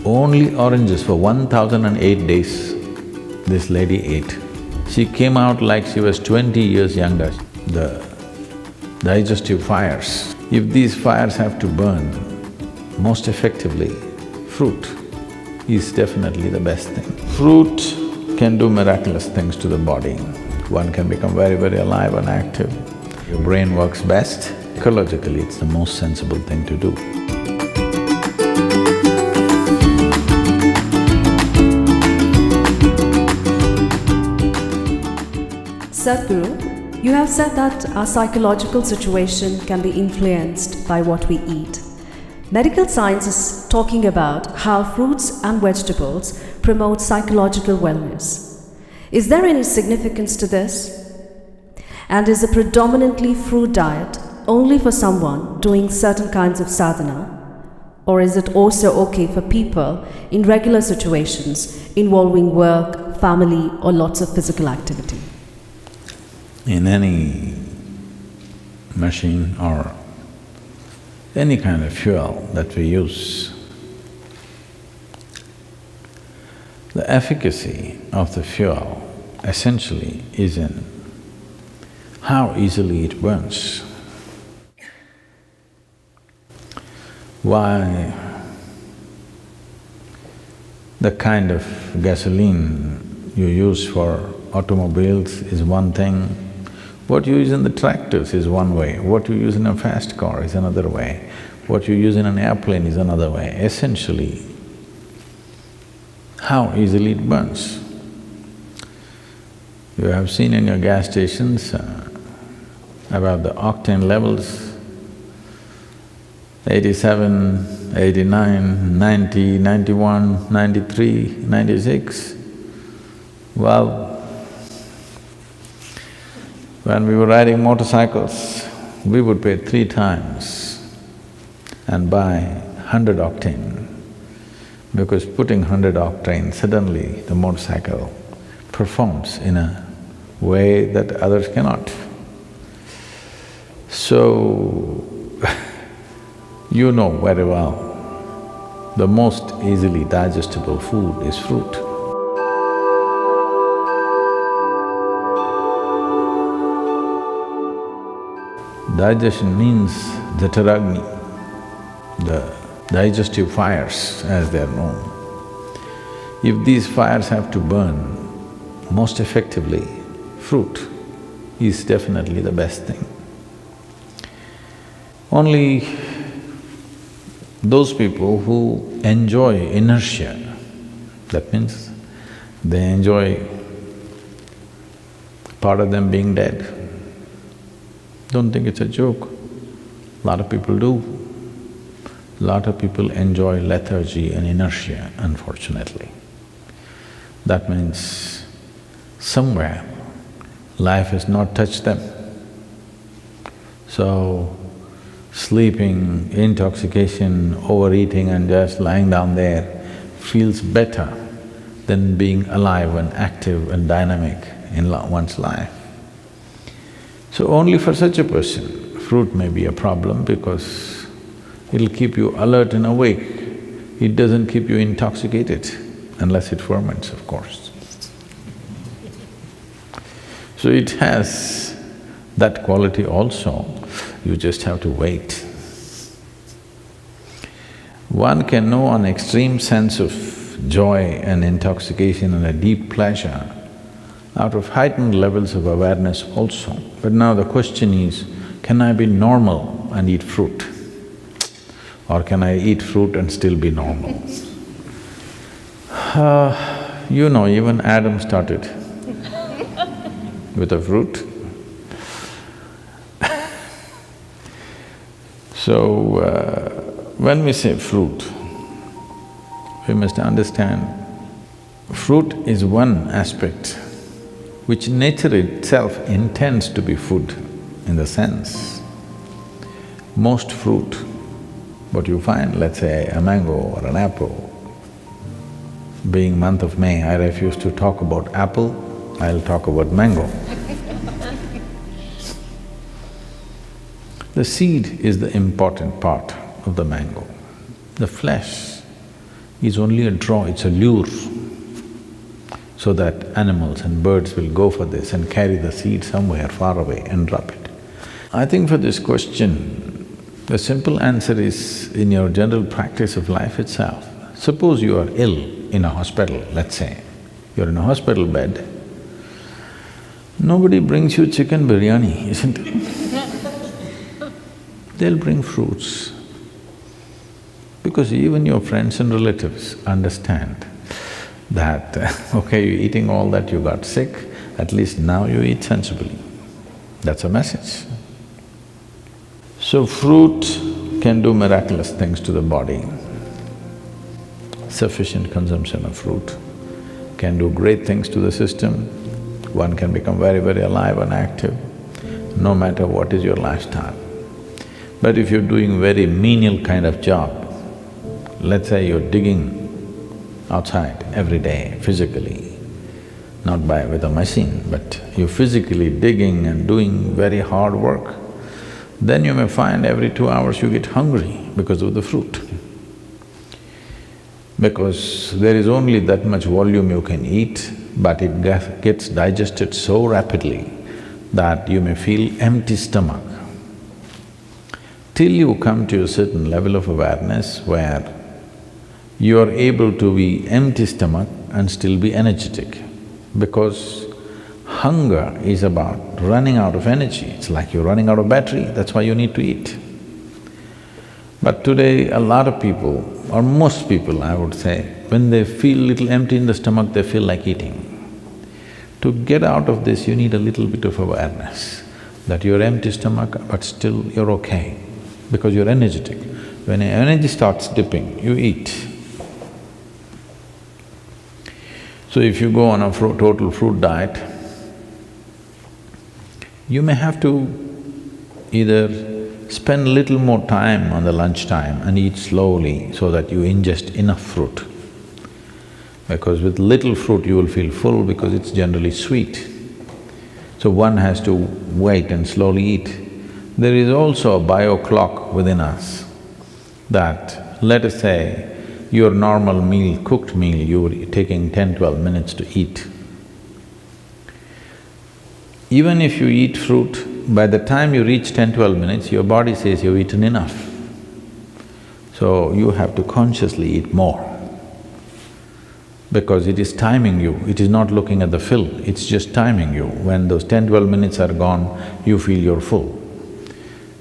only oranges for 1008 days this lady ate. She came out like she was 20 years younger. The digestive fires, if these fires have to burn most effectively, fruit is definitely the best thing. Fruit can do miraculous things to the body. One can become very, very alive and active. Your brain works best. Ecologically, it's the most sensible thing to do. Sadhguru, you have said that our psychological situation can be influenced by what we eat. Medical science is talking about how fruits and vegetables promote psychological wellness. Is there any significance to this? And is a predominantly fruit diet only for someone doing certain kinds of sadhana? Or is it also okay for people in regular situations involving work, family, or lots of physical activity? In any machine or any kind of fuel that we use, the efficacy of the fuel essentially is in how easily it burns. Why the kind of gasoline you use for automobiles is one thing, what you use in the tractors is one way, what you use in a fast car is another way, what you use in an airplane is another way. Essentially, how easily it burns. You have seen in your gas stations about the octane levels, 87, 89, 90, 91, 93, 96. Well, when we were riding motorcycles, we would pay 3 times and buy 100 octane, because putting 100 octane, suddenly the motorcycle performs in a way that others cannot. So, you know very well, the most easily digestible food is fruit. Digestion means the Jఠrāgni, the digestive fires as they are known. If these fires have to burn most effectively, fruit is definitely the best thing. Only those people who enjoy inertia, that means they enjoy part of them being dead. Don't think it's a joke. A lot of people do. A lot of people enjoy lethargy and inertia, unfortunately. That means somewhere life has not touched them. So, sleeping, intoxication, overeating and just lying down there feels better than being alive and active and dynamic in one's life. So only for such a person, fruit may be a problem because it'll keep you alert and awake. It doesn't keep you intoxicated, unless it ferments, of course. So it has that quality also, you just have to wait. One can know an extreme sense of joy and intoxication and a deep pleasure out of heightened levels of awareness also. But now the question is, can I be normal and eat fruit? Or can I eat fruit and still be normal? You know, even Adam started with a fruit. So, when we say fruit, we must understand fruit is one aspect which nature itself intends to be food in the sense. Most fruit, what you find, let's say a mango or an apple, being month of May, I refuse to talk about apple, I'll talk about mango. The seed is the important part of the mango. The flesh is only a draw, it's a lure, so that animals and birds will go for this and carry the seed somewhere far away and drop it. I think for this question, the simple answer is in your general practice of life itself. Suppose you are ill in a hospital, let's say, you're in a hospital bed, nobody brings you chicken biryani, isn't it? They'll bring fruits. Because even your friends and relatives understand that, okay, you're eating all that, you got sick, at least now you eat sensibly. That's a message. So fruit can do miraculous things to the body. Sufficient consumption of fruit can do great things to the system. One can become very, very alive and active, no matter what is your lifestyle. But if you're doing very menial kind of job, let's say you're digging outside every day physically, not with a machine, but you're physically digging and doing very hard work, then you may find every 2 hours you get hungry because of the fruit. Because there is only that much volume you can eat, but it gets digested so rapidly that you may feel empty stomach. Till you come to a certain level of awareness where you are able to be empty stomach and still be energetic, because hunger is about running out of energy. It's like you're running out of battery, that's why you need to eat. But today, a lot of people, or most people I would say, when they feel little empty in the stomach, they feel like eating. To get out of this, you need a little bit of awareness that you're empty stomach, but still you're okay, because you're energetic. When your energy starts dipping, you eat. So if you go on a total fruit diet, you may have to either spend little more time on the lunchtime and eat slowly so that you ingest enough fruit. Because with little fruit you will feel full because it's generally sweet. So one has to wait and slowly eat. There is also a bio clock within us that, let us say, your normal meal, cooked meal, you're taking 10-12 minutes to eat. Even if you eat fruit, by the time you reach 10-12 minutes, your body says you've eaten enough. So you have to consciously eat more, because it is timing you, it is not looking at the fill, it's just timing you. When those 10-12 minutes are gone, you feel you're full.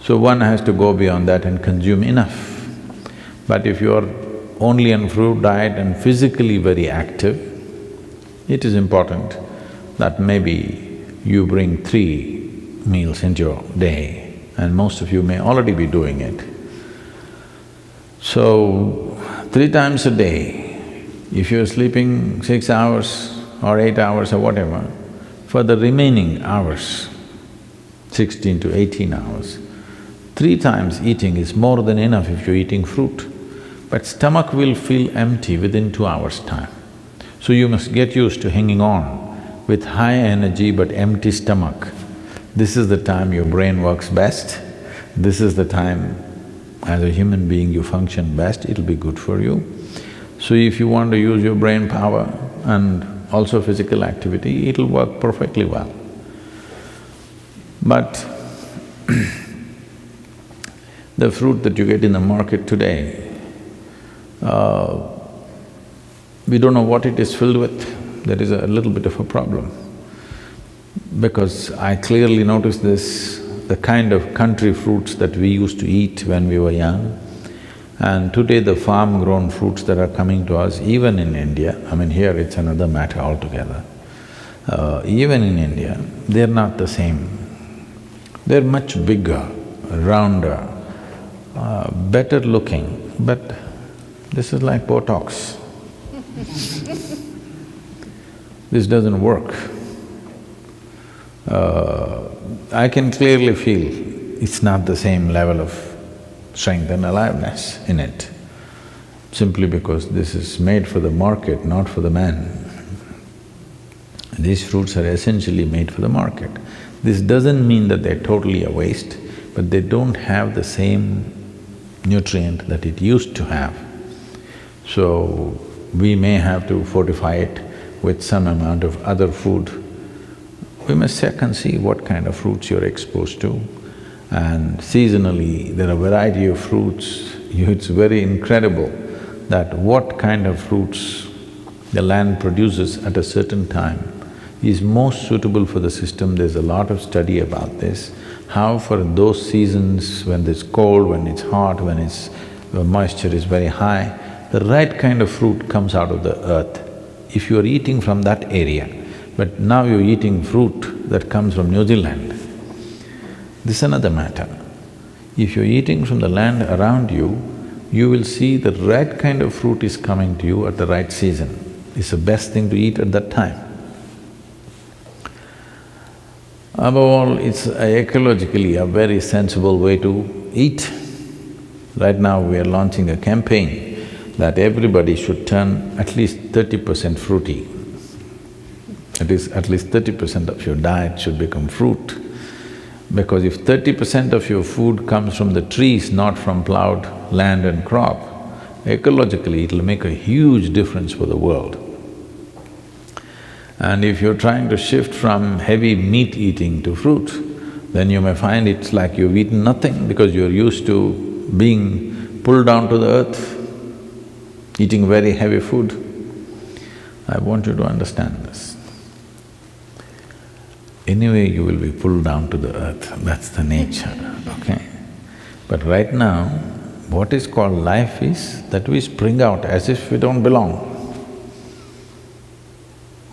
So one has to go beyond that and consume enough. But if you're only on fruit diet and physically very active, it is important that maybe you bring 3 meals into your day, and most of you may already be doing it. So, 3 times a day, if you're sleeping 6 hours or 8 hours or whatever, for the remaining hours, 16 to 18 hours, 3 times eating is more than enough if you're eating fruit. But stomach will feel empty within 2 hours' time. So you must get used to hanging on with high energy but empty stomach. This is the time your brain works best, this is the time as a human being you function best, it'll be good for you. So if you want to use your brain power and also physical activity, it'll work perfectly well. But the fruit that you get in the market today, we don't know what it is filled with. There is a little bit of a problem. Because I clearly noticed this, the kind of country fruits that we used to eat when we were young, and today the farm-grown fruits that are coming to us, even in India, I mean here it's another matter altogether, even in India, they're not the same. They're much bigger, rounder, better looking, but this is like Botox. This doesn't work. I can clearly feel it's not the same level of strength and aliveness in it, simply because this is made for the market, not for the man. These fruits are essentially made for the market. This doesn't mean that they're totally a waste, but they don't have the same nutrient that it used to have. So, we may have to fortify it with some amount of other food. We must check and see what kind of fruits you're exposed to. And seasonally, there are variety of fruits. It's very incredible that what kind of fruits the land produces at a certain time is most suitable for the system. There's a lot of study about this, how for those seasons when it's cold, when it's hot, when the moisture is very high, the right kind of fruit comes out of the earth. If you're eating from that area, but now you're eating fruit that comes from New Zealand, this is another matter. If you're eating from the land around you, you will see the right kind of fruit is coming to you at the right season. It's the best thing to eat at that time. Above all, it's ecologically a very sensible way to eat. Right now we are launching a campaign that everybody should turn at least 30% fruity. At least 30% of your diet should become fruit. Because if 30% of your food comes from the trees, not from plowed land and crop, ecologically it'll make a huge difference for the world. And if you're trying to shift from heavy meat eating to fruit, then you may find it's like you've eaten nothing because you're used to being pulled down to the earth, eating very heavy food. I want you to understand this. Anyway, you will be pulled down to the earth, that's the nature, okay? But right now, what is called life is that we spring out as if we don't belong.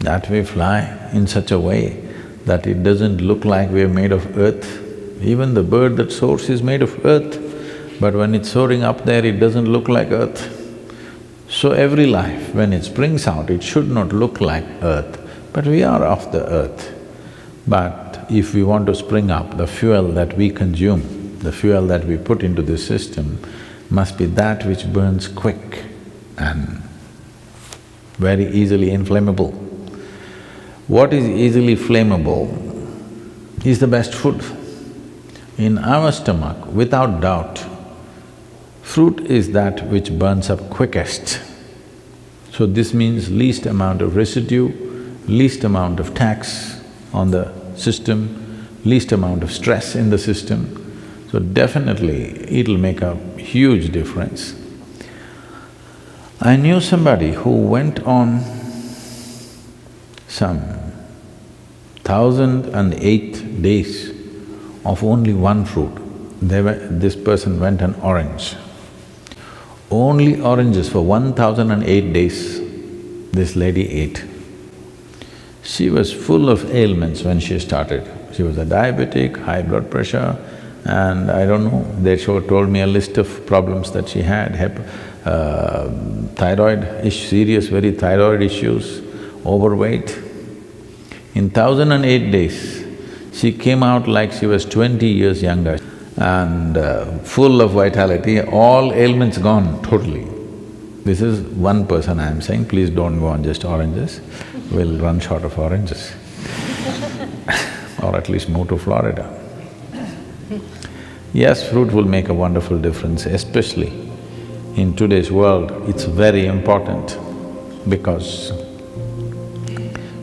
That we fly in such a way that it doesn't look like we're made of earth. Even the bird that soars is made of earth, but when it's soaring up there, it doesn't look like earth. So every life, when it springs out, it should not look like earth, but we are of the earth. But if we want to spring up, the fuel that we consume, the fuel that we put into this system must be that which burns quick and very easily inflammable. What is easily flammable is the best food. In our stomach, without doubt, fruit is that which burns up quickest. So this means least amount of residue, least amount of tax on the system, least amount of stress in the system. So definitely it'll make a huge difference. I knew somebody who went on some 1,008 days of only one fruit. This person went on orange. Only oranges for 1,008 days this lady ate. She was full of ailments when she started. She was a diabetic, high blood pressure, and I don't know, they told me a list of problems that she had, serious very thyroid issues, overweight. In 1,008 days, she came out like she was 20 years younger and full of vitality, all ailments gone totally. This is one person I'm saying, please don't go on just oranges, we'll run short of oranges or at least move to Florida. Yes, fruit will make a wonderful difference, especially in today's world, it's very important because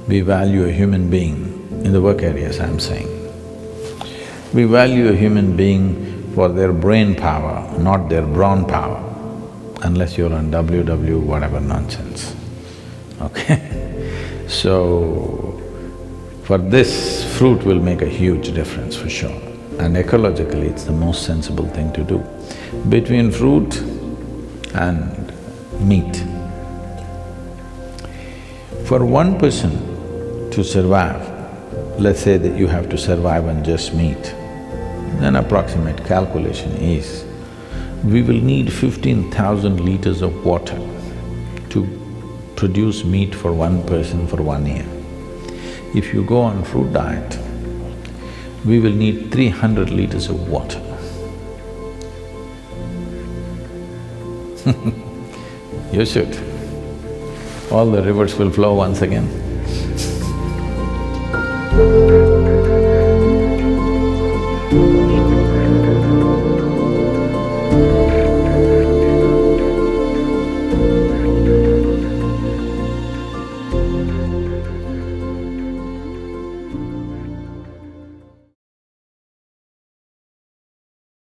we value a human being, in the work areas I'm saying. We value a human being for their brain power, not their brawn power, unless you're on WW whatever nonsense, okay? So, for this, fruit will make a huge difference for sure. And ecologically, it's the most sensible thing to do. Between fruit and meat, for one person to survive, let's say that you have to survive on just meat, an approximate calculation is, we will need 15,000 liters of water to produce meat for one person for 1 year. If you go on fruit diet, we will need 300 liters of water. You should. All the rivers will flow once again.